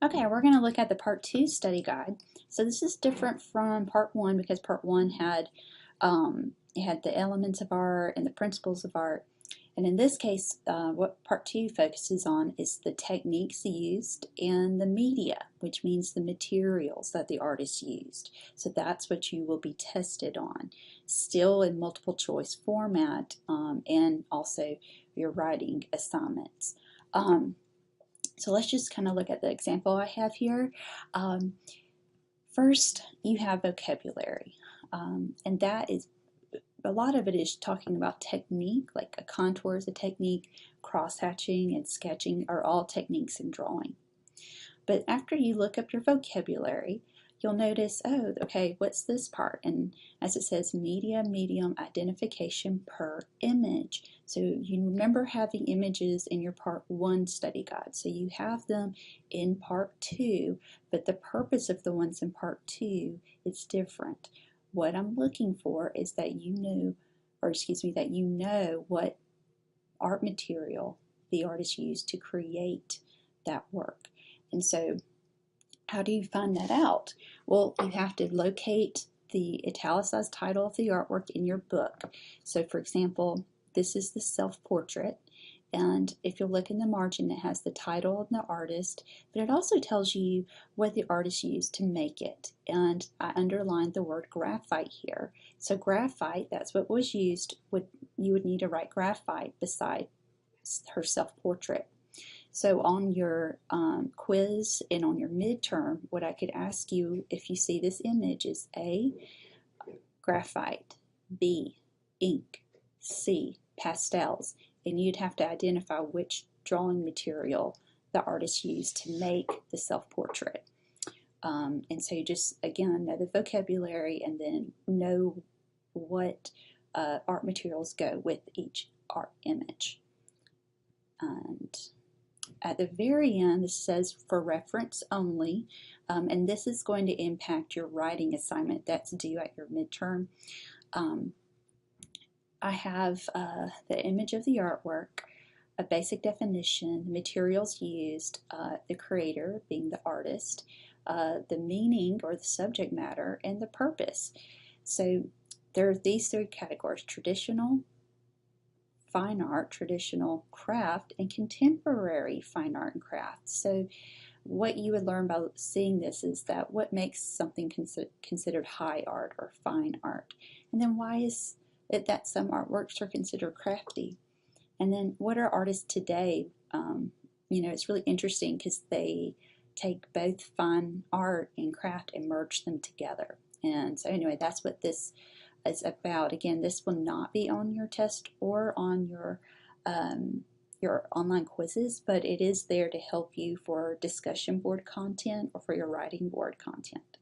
Okay, we're going to look at the Part 2 study guide. So this is different from Part 1 because Part 1 it had the elements of art and the principles of art. And in this case, what Part 2 focuses on is the techniques used and the media, which means the materials that the artist used. So that's what you will be tested on, still in multiple choice format, and also your writing assignments. So let's just kind of look at the example I have here. First, you have vocabulary, and that is a lot of it is talking about technique, like a contour is a technique, cross-hatching and sketching are all techniques in drawing. But after you look up your vocabulary, you'll notice, oh, okay, what's this part? And as it says, media, medium, identification per image. So you remember having images in your Part 1 study guide. So you have them in Part 2, but the purpose of the ones in Part 2 is different. What I'm looking for is that you know what art material the artist used to create that work. And so how do you find that out? Well, you have to locate the italicized title of the artwork in your book. So for example, this is the self-portrait, and if you look in the margin, it has the title of the artist, but it also tells you what the artist used to make it. And I underlined the word graphite here. So graphite, that's what was used. You would need to write graphite beside her self-portrait. So on your quiz and on your midterm, what I could ask you if you see this image is A, graphite, B, ink, C, pastels, and you'd have to identify which drawing material the artist used to make the self-portrait. And so you just, again, know the vocabulary and then know what art materials go with each art image. And at the very end, this says for reference only, and this is going to impact your writing assignment that's due at your midterm. I have the image of the artwork, a basic definition, the materials used, the creator being the artist, the meaning or the subject matter, and the purpose. So there are these three categories: traditional, fine art, traditional craft, and contemporary fine art and craft. So what you would learn by seeing this is that what makes something considered high art or fine art, and then why is it that some artworks are considered crafty, and then what are artists today. It's really interesting because they take both fine art and craft and merge them together. And so anyway, that's what this is about. Again, this will not be on your test or on your online quizzes, but it is there to help you for discussion board content or for your writing board content.